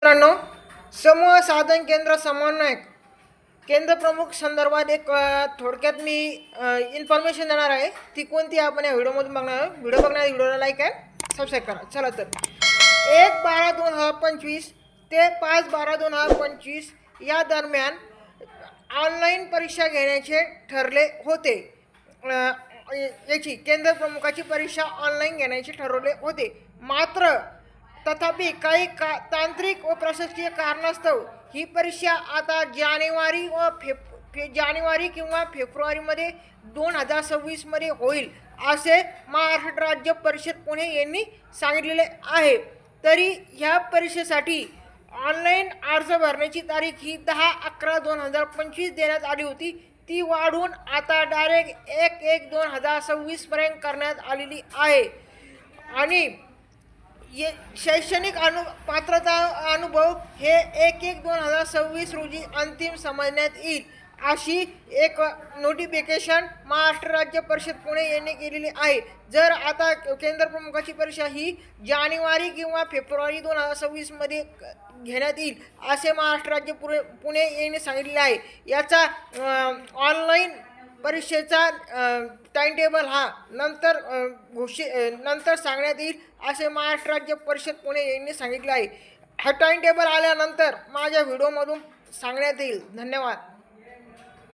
मित्रांनो, समूह साधन केंद्र समन्वयक केंद्र प्रमुख संदर्भात एक थोडक्यात मी इन्फॉर्मेशन देणार आहे. ती कोणती आपण या व्हिडिओमधून बघणार आहोत. व्हिडिओला लाईक आहे, सबस्क्राईब करा. चला तर 1/12/2025 ते 5/12/2025 या दरम्यान ऑनलाईन परीक्षा घेण्याचे ठरले होते. याची केंद्र प्रमुखाची परीक्षा ऑनलाईन घेण्याचे ठरवले होते. मात्र तथापि काही तांत्रिक व प्रशासकीय कारणास्तव ही परीक्षा आता जानेवारी किंवा फेब्रुवारीमध्ये 2026 होईल असे महाराष्ट्र राज्य परिषद पुणे यांनी सांगितलेले आहे. तरी ह्या परीक्षेसाठी ऑनलाईन अर्ज भरण्याची तारीख ही 10/11/2025 देण्यात आली होती. ती वाढून आता डायरेक्ट 1/1/2026 पर्यंत करण्यात आलेली आहे. आणि शैक्षणिक पात्रता अनुभव हे 1/1/2026 रोजी अंतिम समजण्यात येईल अशी एक नोटिफिकेशन महाराष्ट्र राज्य परिषद पुणे यांनी केलेली आहे. जर आता केंद्र प्रमुखाची परीक्षा ही जानेवारी किंवा फेब्रुवारी 2026 घेण्यात येईल असे महाराष्ट्र राज्य पुणे यांनी सांगितलेले आहे. याचा ऑनलाईन परीक्षेचा टाइम टेबल हा नंतर सांगण्यात येईल असे महाराष्ट्र राज्य परिषद पुणे यांनी सांगितले आहे. हा टाइम टेबल आल्यानंतर माझ्या व्हिडिओमधून सांगण्यात येईल. धन्यवाद.